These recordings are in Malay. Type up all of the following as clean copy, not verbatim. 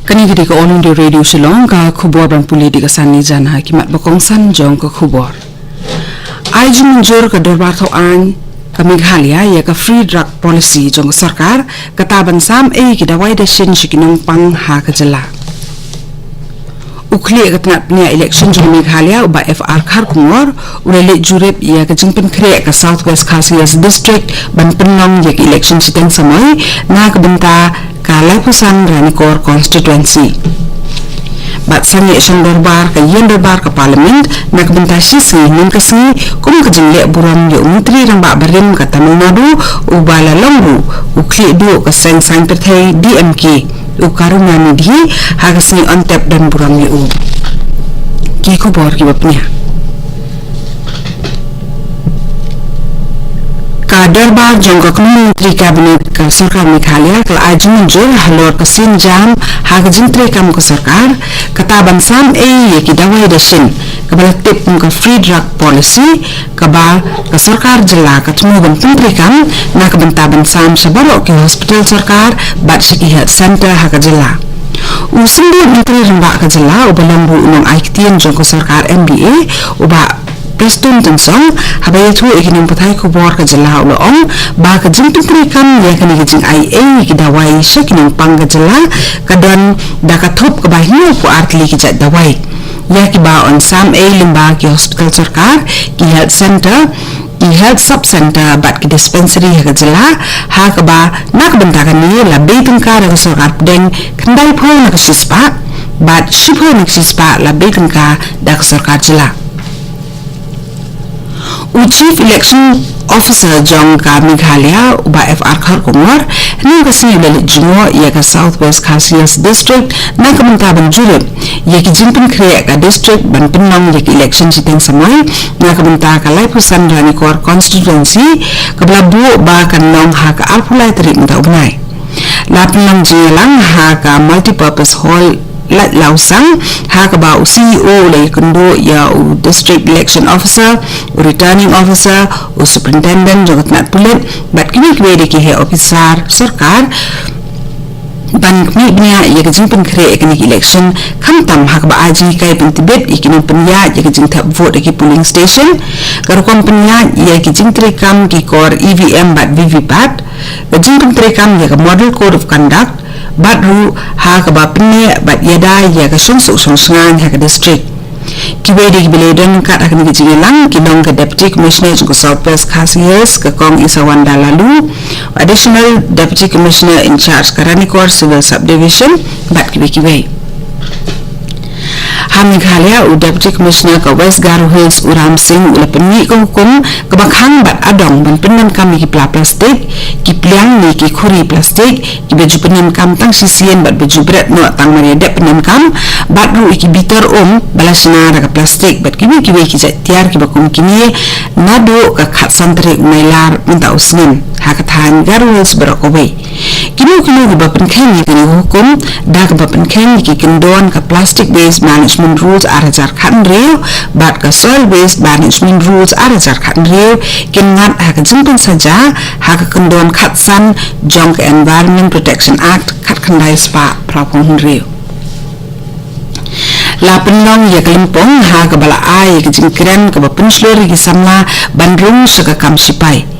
Kanigiri ka All India Radio Shillong ka khubor bang politik asani jana kimat bakong san jong ka khubor. Ai jumunjur ka dorbar thau an ka Meghalaya ya ka free drug policy jong sarkar kataban sam ki dawai da shin shikinong pang ha ka jala. Ukli ka tngat pnia election jong Meghalaya uba FR khar kungor ulele jurep ya ka jingpin kre ka Southwest Khasi district ban penong ya election siteng samai na ka benta kalai pusang Ranikor constituency. Bat sangi isang dorbar ka yen dorbar ka parliament na kabintasi si kasi kum kajingle buram yo menteri rang ba barim ka Tamil Nadu ubala longru ukli do ka sang perthai DMK ukaruna nidhi hagasni antep dan buram yo ki ko bor ki bapnya ka dorbar jong ka menteri kabinet ka sarkar Meghalaya kala ajun jor halor ka sinjam hagajintri kam ka sarkar kataban sam ye ki dawai da shin ka balatip ka free drug policy ka ba ka sarkar jilla ka tumuban menteri kam na ka bantaban sam sabaro ki hospital sarkar bat shiki health center hagajilla usindi menteri ramba ka jilla ubalambu unong aiktian jong ka sarkar MBA uba Preston Tensong habay itu ikinong patay ko bor ka jala uloong ba ka jintong prikam ya ka nagijing IA ikidaway siya kinong pang ka jala kadon dakatop ka bahino po artli kijat daway ya kibaon sam limba ki hospital sarkar ki health center ki health sub center bat ki dispensary ka jala ha ka ba nakabentakan ni labay tengka ka sarkar pedeng kendai po nakasispa bat shipo nakasispa labay tengka da ka sarkar jala Chief Election Officer Jong ka Meghalaya uba FR khar kongor ni kasi lelit jungo ya ka Southwest Khasi district na kamantaban jurip ya ki jimpin kre ka district ban pinong ya ki election siteng samay na kamanta ka laipusan Ranikor constituency kablabu ba kan nong ha ka alpulay tarik mta ugnay lapin lang jingalang ha ka multipurpose hall lausang hakaba CEO le kundo ya district election officer returning officer superintendent jogot nat pulit bat kini kwede ki he officer sarkar ban kmi bnia ya kajing pen kre ekni election khamtam hakaba aji kai pentibet ikini penya ya kajing thap vote ki polling station karkom penya ya kajing trikam ki kor EVM bat VVPAT kajing pen trikam ya model code of conduct Badru ha ka ba pinne bat yada ya ka sungsuk sungsngan ha ka district kibedi kibeledon kat akan kijilang kinong ka deputy commissioner ko Southwest Khasi ka kong Isawanda lalu additional deputy commissioner in charge ka Ranikor civil subdivision bat kibe Meghalaya Deputy Commissioner ka West Garo Hills Uram Singh ulapeni ko hukum kabakhang bat adong ban penam kami ki plastik ki pliang ni ki khuri plastik ki baju penam kam tang sisien bat baju berat no tang mariade penam kam bat ru ki bitor balasna ka plastik bat ki ki tiar ki bakum kini nado ka khat santre mailar minta usnin hakathan Garo Hills berakobe kini ba penkheng ni hukum da ka penkheng ki kendon ka plastic waste management rules arajar khan reu bat ka soil waste management rules arajar khan reu kinat ha ka jingpin saja ha ka kendon khatsan jong ka environment protection act khat khandai spa prapong reu la penlong ya kalimpong ha ka bala ai ka jingkren ka ba penslori ki samla bandrung saka kam sipai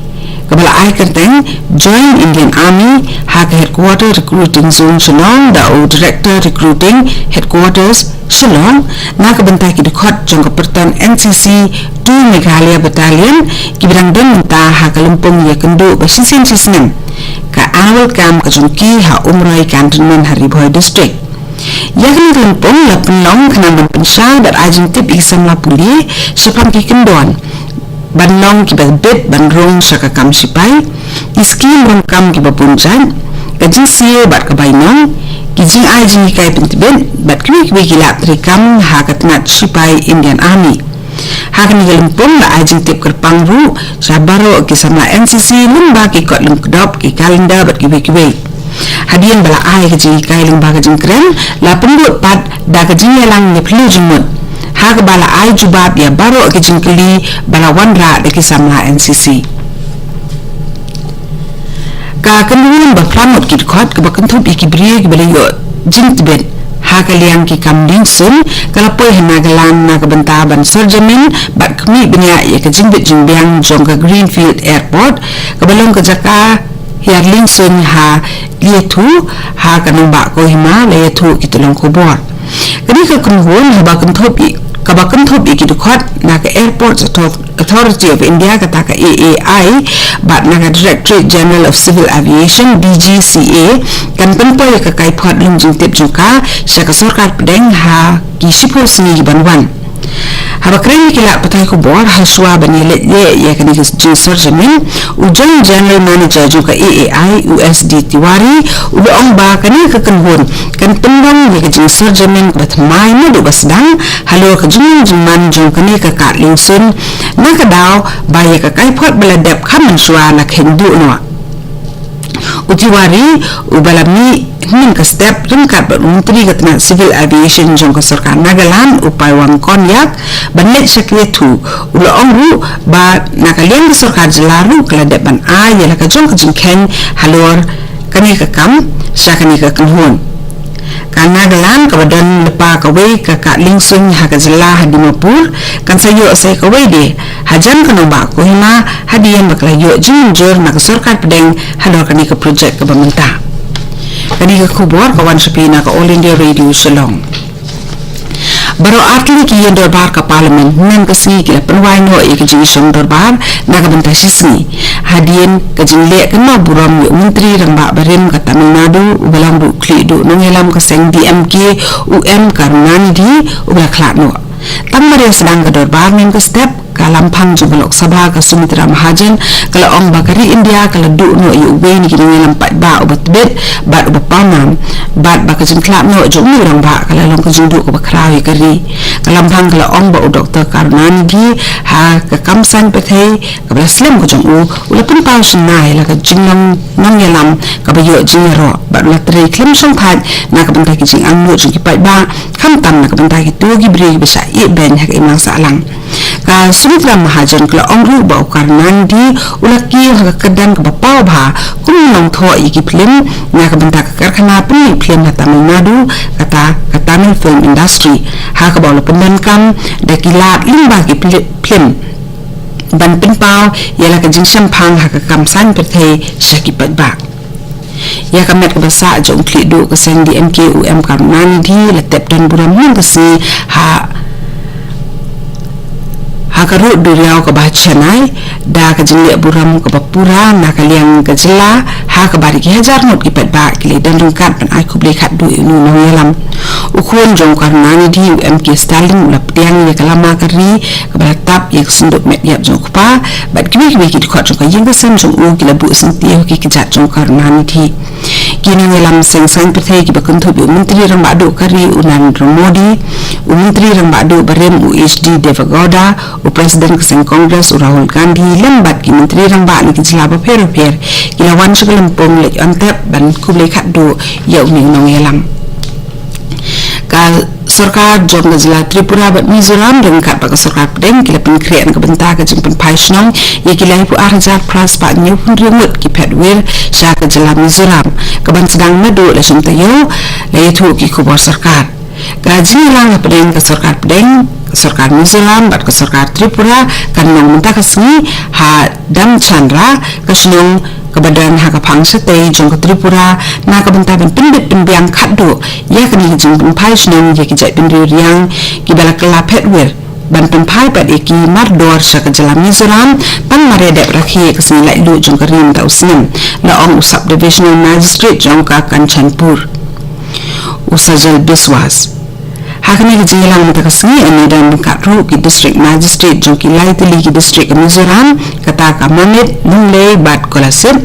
kabala ai kerteng join Indian Army ha ka headquarter recruiting zone Shillong da director recruiting headquarters Shillong na ka benta ki dikhot jong ka pertan NCC 2 Meghalaya battalion ki bidang den ta ha ka lumpong ya kendo ba sisen ka annual camp ka jong ki ha umrai cantonment Haribhoi district yakni lumpong la penlong kana pensha dat ajing tip isam la puli sepam ki kendon banong ki bit bandrong saka kam sipai iskim rong kam ki bapunjan kajing siyo bat kabainong kijing ajing kai pentibet bat kwi kilap trikam hakatnat sipai Indian Army hakan galimpong la ajing tip kerpang ru sabaro ki sama NCC limba ki kot lengkedop ki kalenda bat kiwe hadian bala ai kajing kai limba kajing kren la pendut pat da kajing yalang ni pelu jumut hak bala ai jubab ya baro ke jingkeli bala wanra de kisamla NCC ka kendun ba pramot kit khot ka ba kentup ikibri ke bala yo jintbet hakaliang ki kam lingsun kalapoi hanagalan na kabanta ban sorjamin bat kami benya ya ka jingbit jingbiang jong ka Greenfield Airport kabalong ka jaka hiar lingsun ha lietu ha kanang ba ko hima lietu kitulong kubor kani ka kunhun habakan thopi kabakan thopi kidukot na ka Airports Authority of India kata ka AAI bat na ka Directorate General of Civil Aviation DGCA kan penpoy ka kai phot lungjing tip jungka sya ka sarkar pedeng ha ki shipur sini banwan habakren kila patai ko bor haswa bani le ya kani jing sorjamin ujang General Manager juga AAI USD Tiwari ulang ba kani ka kanhun kan pendang ya jing sorjamin batmai na do basdang halo ka jing man jong kani ka ka lingsun na ka daw ba ya ka kai phot beladap khaman shwa na khendu no Utiwari ubalami min ka step ringkat Menteri Ketenaga Civil Aviation jong ka sarkar Nagaland upai wang konyak banlet sekretu ula ongru ba nakaliang ka sarkar jelaru keladap ban a yala ka jong ka jingken halor kani ka kam sya kani ka kanhun kan Nagaland kabadan lepa kawai ka ka lingsun ha ka jela hadimapur kan sayo sai kawai de hajan kanu ba ko hima hadian bakla yo jinjur na ka sarkar pedeng halor kani ka project ka bamenta kani ka kubor kawan sepina ka All India Radio Shillong baru atli ki yang dorbar ka parlimen nan ka singi ki penwai no e ka jing shong dorbar na ka benta sisni hadian ka jing le ka ma buram yo menteri rang ba barim ka Tamil Nadu ubalang du kli du nongelam ka seng DMK Karunanidhi ubala khlat no tangmare sedang ka dorbar min ka step kalampang jubalok sabha ka Sumitra Mahajan kala ong bakari India kala du no yu we ni kini lampat ba obat bet bat obapanam bat ba ka jing klap no jong ni rang ba kala long ka jing du ko bakrawi kari kalampang kala ong ba Dr. Karunanidhi ha ka kamsan pethei ka blaslim ko jong u ula pun pau sunai la ka jing nam yalam ka ba yo jing ro bat la tre klim song phat na ka bantai ki jing ang no jing ki pai ba kham tam na ka bantai ki tu gi bre bisa i ben ha ka imang sa lang ka Sumitra Mahajan kala ongru ba Karunanidhi ulaki ha kedan ka bapau ba kum nong tho i ki film na ka banta ka karkhana pun film na Tamil Nadu kata ka Tamil film industry ha ka ba lo pendan kam da kilat limba ki film ban penpau yala ka jing sampang ha ka kamsan perthei shakipat ba ya kamet ka basa jong kli do ka seng DMK Karunanidhi latep dan buram hin ka si ha karut duriau ka bahchanai da ka jingle buram ka bapura na kaliang ka jela ha ka bari ki hajar not ki pet ba ki dan ringkat ban ai kuble khat du nu no yalam ukun jong Karunanidhi MK Stalin la pdiang ye kalama kari ka balatap ye sinduk met yap jong pa bat ki ki khot jong ka yeng ka sam jong u ki la bu sing ti ki jat jong Karunanidhi kini yalam seng seng pethei ki bakun thu menteri rang ba do kari unan Modi menteri rang ba do barem UHD Devagoda Presiden Keseng Kongres Rahul Gandhi lembat ki menteri rang ba ni ki jlaba per ki lawan sekelempong lek antep ban kuble khat do yau ni nong yalam ka sarkar jong jela Tripura bat Mizoram dengan kat pak sarkar pedeng ki lepin krean ka benta ka jing pen paisnong ye ki lai pu arjat pras pa nyu pun rimut ki pedwir sya ka jela Mizoram ka ban sedang medu le sum tayo le thu ki kubor sarkar ka jing lang pedeng ka sarkar pedeng sarkar Mizoram bat ka sarkar Tripura kan nong menta ka sni ha dam chandra ka snong kebadan ha ka phang sate jong ka Tripura na ka benta ben pindit pimbiang khaddo ya ka ni jing pun phai snong ye ki jai pin riang ki bala kala petwer ban pun phai pat eki mardor sha ka jela Mizoram pan mare de rakhi ka sni lai lu jong ka rim ta usnim la ong sub divisional magistrate jong ka Kanchanpur usajal biswas hakani ki jilang mata kasni ani dan katru ki district magistrate jong ki lai tili ki district Mizoram kata ka Mamit Lunglei bat kolasip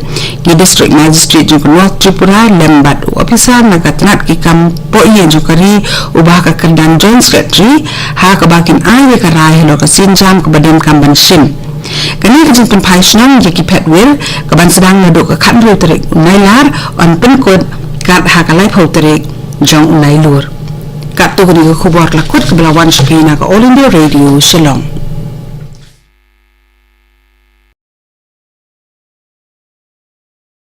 ki district magistrate jong North Tripura lembat officer na katnat ki kam po ye jong kari ubah ka kandan joint secretary ha ka bakin ai ka rai lo ka sinjam ka badam kam ban sim kani ka jing pen paisnong ye ki petwil ka ban sedang nado ka khan ru terik nailar on pen kod kat ha ka lai phau terik jong nailur kat tu ni ko khubor lakut ke belawan sepina ka All India Radio Shillong